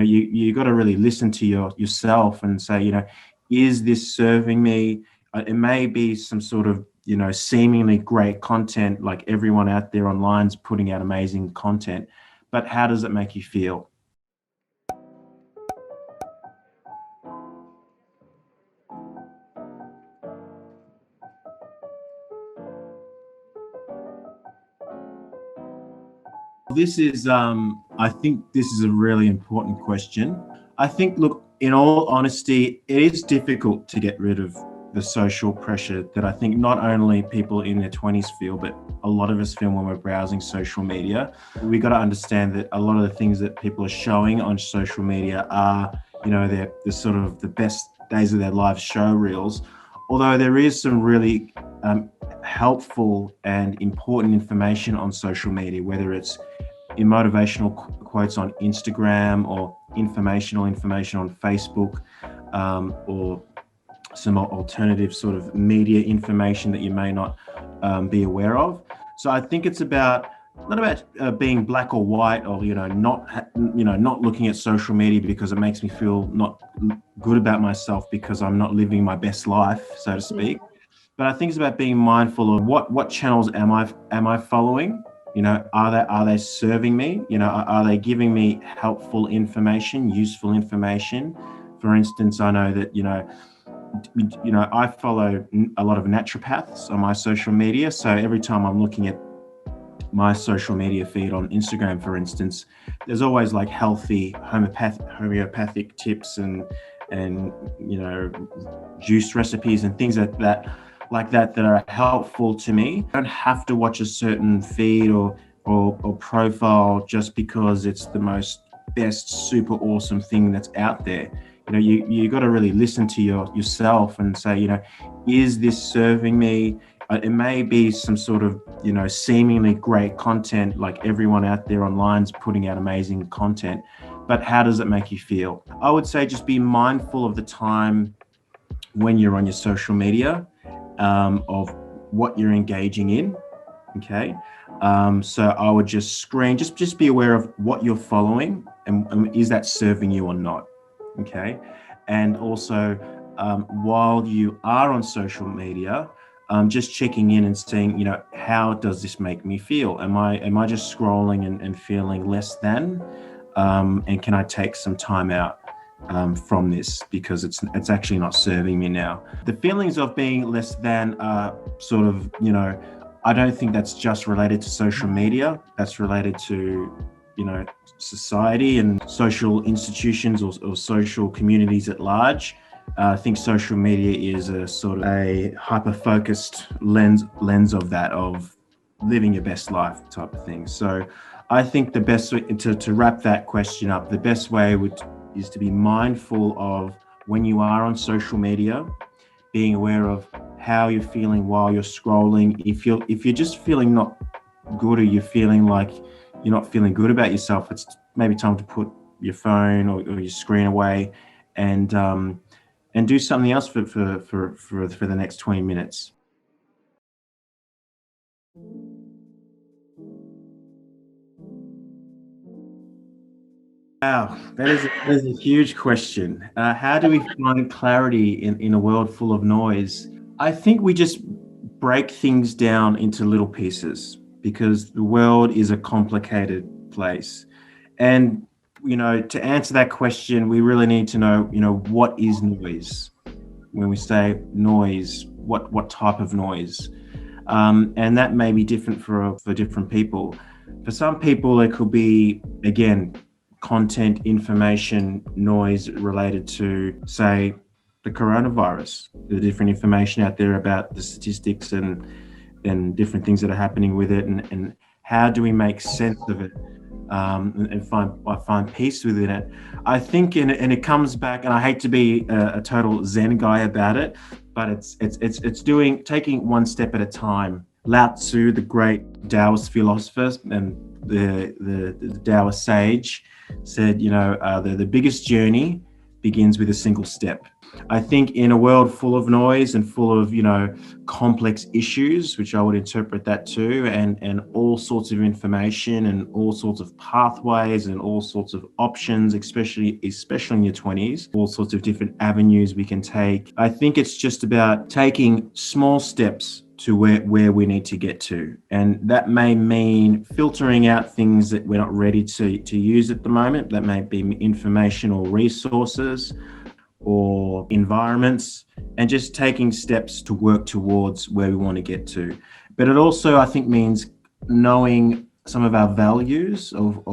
you got to really listen to yourself and say, is this serving me? It may be some sort of, seemingly great content, like everyone out there online is putting out amazing content, but how does it make you feel? I think this is a really important question. I think, look, in all honesty, it is difficult to get rid of the social pressure that I think not only people in their 20s feel, but a lot of us feel when we're browsing social media. We got to understand that a lot of the things that people are showing on social media are, they're sort of the best days of their lives show reels. Although there is some really helpful and important information on social media, whether it's in motivational quotes on Instagram or information on Facebook, or some alternative sort of media information that you may not be aware of. So I think it's not about being black or white, or not looking at social media because it makes me feel not good about myself because I'm not living my best life, so to speak. But I think it's about being mindful of what channels am I following. Are they serving me? Are they giving me helpful information, useful information? For instance, I know that I follow a lot of naturopaths on my social media. So every time I'm looking at my social media feed on Instagram, for instance, there's always like healthy homeopathic tips and juice recipes and things that are helpful to me. I don't have to watch a certain feed or profile just because it's the best super awesome thing that's out there. You got to really listen to yourself and say, is this serving me? It may be some sort of, seemingly great content, like everyone out there online is putting out amazing content, but how does it make you feel? I would say just be mindful of the time when you're on your social media, of what you're engaging in. Okay. So I would just be aware of what you're following and is that serving you or not? Okay. And also, while you are on social media, just checking in and saying, how does this make me feel? Am I just scrolling and feeling less than? And can I take some time out from this because it's actually not serving me now? The feelings of being less than are sort of, I don't think that's just related to social media. That's related to, society and social institutions or social communities at large. I think social media is a sort of a hyper-focused lens of that, of living your best life type of thing. So I think the best way to wrap that question up, the best way is to be mindful of when you are on social media, being aware of how you're feeling while you're scrolling. If you're just feeling not good, or you're feeling like you're not feeling good about yourself, it's maybe time to put your phone or your screen away and do something else for the next 20 minutes. Wow, that is a huge question. How do we find clarity in a world full of noise? I think we just break things down into little pieces because the world is a complicated place. And, to answer that question, we really need to know, what is noise? When we say noise, what type of noise? And that may be different for different people. For some people, it could be, again, content, information, noise related to, say, the coronavirus, the different information out there about the statistics and different things that are happening with it, and how do we make sense of it, and find peace within it. I think, and it comes back, and I hate to be a total Zen guy about it, but it's taking one step at a time. Lao Tzu, the great Taoist philosopher and the Taoist sage, said, the biggest journey begins with a single step. I think in a world full of noise and full of, complex issues, which I would interpret that too, and all sorts of information and all sorts of pathways and all sorts of options, especially in your 20s, all sorts of different avenues we can take. I think it's just about taking small steps to where we need to get to. And that may mean filtering out things that we're not ready to use at the moment. That may be information or resources or environments, and just taking steps to work towards where we want to get to. But it also, I think, means knowing some of our values of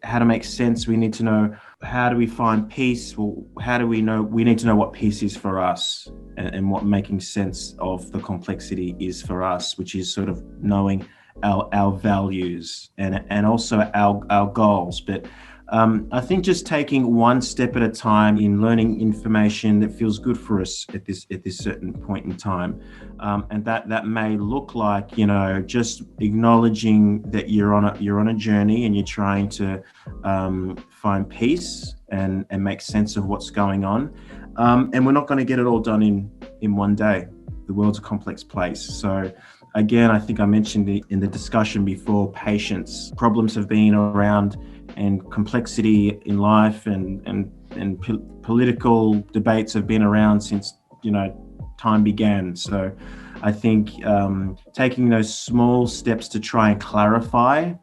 how to make sense. We need to know, how do we find peace? Well, how do we know? We need to know what peace is for us, and what making sense of the complexity is for us, which is sort of knowing our values and also our goals. But I think just taking one step at a time in learning information that feels good for us at this certain point in time, and that may look like, just acknowledging that you're on a journey and you're trying to find peace and make sense of what's going on, and we're not going to get it all done in one day. The world's a complex place. So again, I think I mentioned in the discussion before, patience. Problems have been around, and complexity in life and political debates have been around since time began. So I think taking those small steps to try and clarify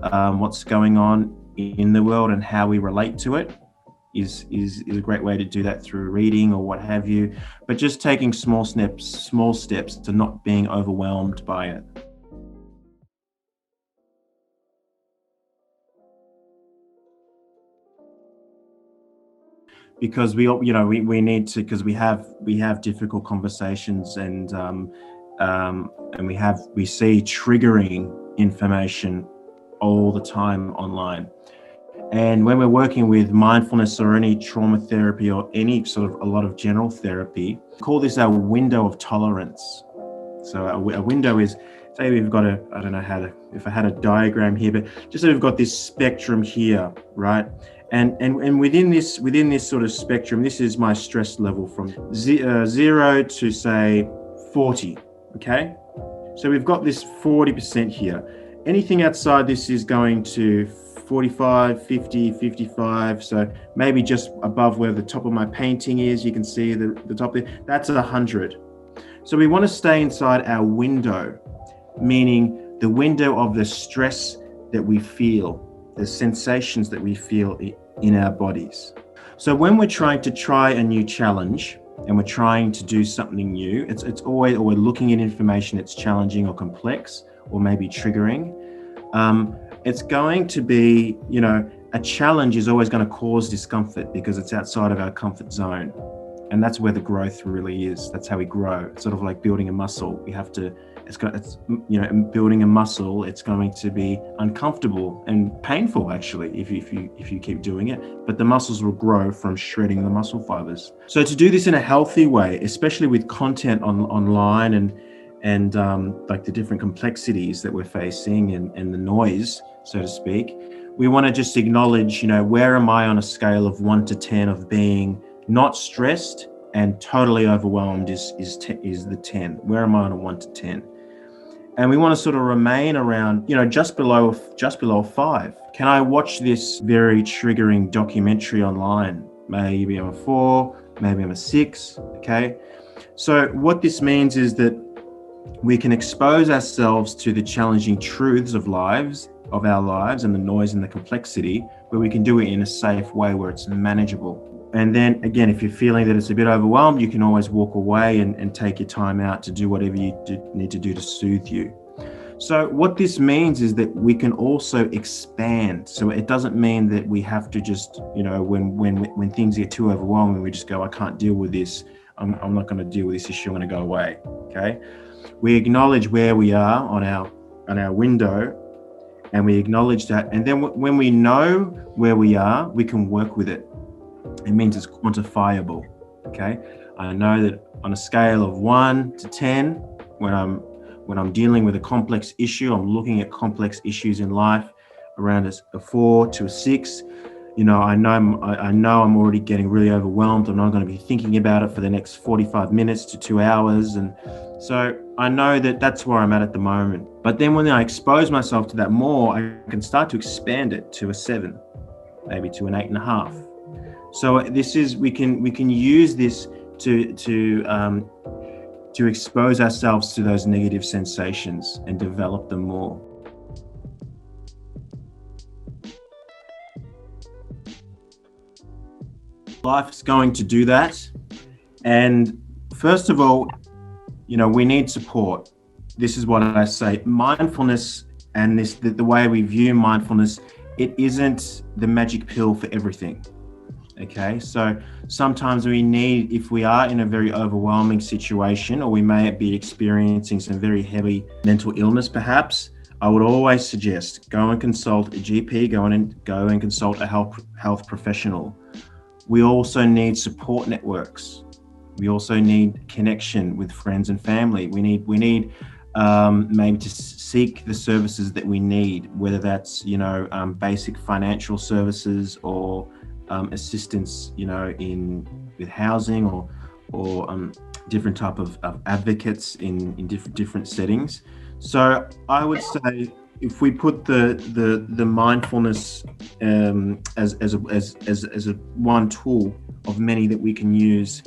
what's going on in the world and how we relate to it is a great way to do that, through reading or what have you. But just taking small steps to not being overwhelmed by it. Because we need to, because we have difficult conversations, and we see triggering information all the time online. And when we're working with mindfulness or any trauma therapy or any sort of a lot of general therapy, we call this our window of tolerance. So a window is, say we've got I don't know if I had a diagram here, but just so we've got this spectrum here, right? And within this sort of spectrum, this is my stress level from 0 to say 40, okay? So we've got this 40% here. Anything outside this is going to 45, 50, 55. So maybe just above where the top of my painting is, you can see the top there, that's 100. So we want to stay inside our window, meaning the window of the stress that we feel, the sensations that we feel in our bodies. So when we're trying to try a new challenge and we're trying to do something new, it's always, or we're looking at information that's challenging or complex or maybe triggering, it's going to be, a challenge is always going to cause discomfort because it's outside of our comfort zone. And that's where the growth really is. That's how we grow. It's sort of like building a muscle. Building a muscle, it's going to be uncomfortable and painful, actually, if you keep doing it. But the muscles will grow from shredding the muscle fibers. So to do this in a healthy way, especially with content online and like the different complexities that we're facing and the noise, so to speak, we want to just acknowledge, where am I on a scale of 1 to 10 of being not stressed and totally overwhelmed is the 10. Where am I on a 1 to 10? And we want to sort of remain around, just below 5. Can I watch this very triggering documentary online? Maybe I'm a 4, maybe I'm a 6, okay? So what this means is that we can expose ourselves to the challenging truths of our lives and the noise and the complexity, but we can do it in a safe way where it's manageable. And then again, if you're feeling that it's a bit overwhelmed, you can always walk away and take your time out to do whatever you need to do to soothe you. So what this means is that we can also expand. So it doesn't mean that we have to just, when things get too overwhelming, we just go, I can't deal with this. I'm not going to deal with this issue. I'm going to go away. Okay. We acknowledge where we are on our window, and we acknowledge that. And then when we know where we are, we can work with it. It means it's quantifiable. Okay. I know that on a scale of 1 to 10, when I'm dealing with a complex issue, I'm looking at complex issues in life around a 4 to a 6. I know I'm already getting really overwhelmed. I'm not going to be thinking about it for the next 45 minutes to 2 hours. And so I know that that's where I'm at the moment. But then when I expose myself to that more, I can start to expand it to a 7, maybe to an 8.5. So we can use this to expose ourselves to those negative sensations and develop them more. Life's going to do that. And first of all, we need support. This is what I say. Mindfulness and the way we view mindfulness, it isn't the magic pill for everything. Okay, so sometimes if we are in a very overwhelming situation, or we may be experiencing some very heavy mental illness, perhaps, I would always suggest go and consult a GP, go and consult a health professional. We also need support networks. We also need connection with friends and family. We need maybe to seek the services that we need, whether that's basic financial services or assistance, with housing or different type of advocates in different settings. So I would say, if we put the mindfulness as a one tool of many that we can use,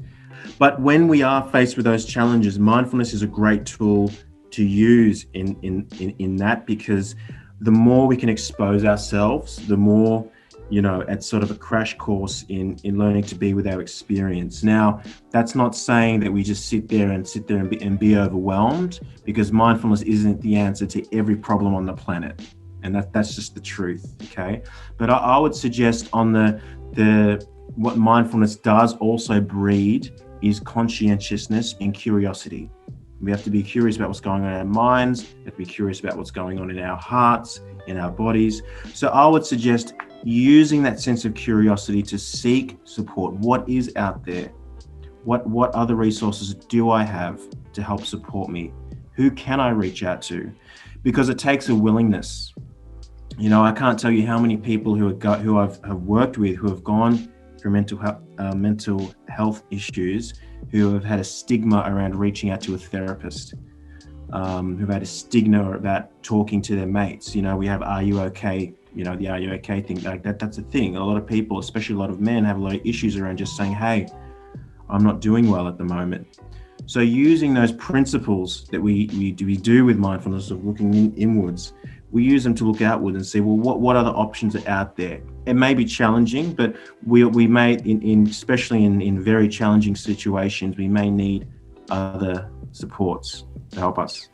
but when we are faced with those challenges, mindfulness is a great tool to use in that, because the more we can expose ourselves, the more, it's sort of a crash course in learning to be with our experience. Now, that's not saying that we just sit there and be overwhelmed, because mindfulness isn't the answer to every problem on the planet. And that's just the truth, okay? But I would suggest on what mindfulness does also breed is conscientiousness and curiosity. We have to be curious about what's going on in our minds. We have to be curious about what's going on in our hearts, in our bodies. So I would suggest using that sense of curiosity to seek support. What is out there? What other resources do I have to help support me? Who can I reach out to? Because it takes a willingness. I can't tell you how many people who I've worked with who have gone through mental health issues, who have had a stigma around reaching out to a therapist, who've had a stigma about talking to their mates. We have "Are you okay?" The "Are you okay?" thing, like that. That's a thing. A lot of people, especially a lot of men, have a lot of issues around just saying, "Hey, I'm not doing well at the moment." So using those principles that we do with mindfulness of looking inwards, we use them to look outward and see, well, what other options are out there? It may be challenging, but we may, especially in very challenging situations, we may need other supports to help us.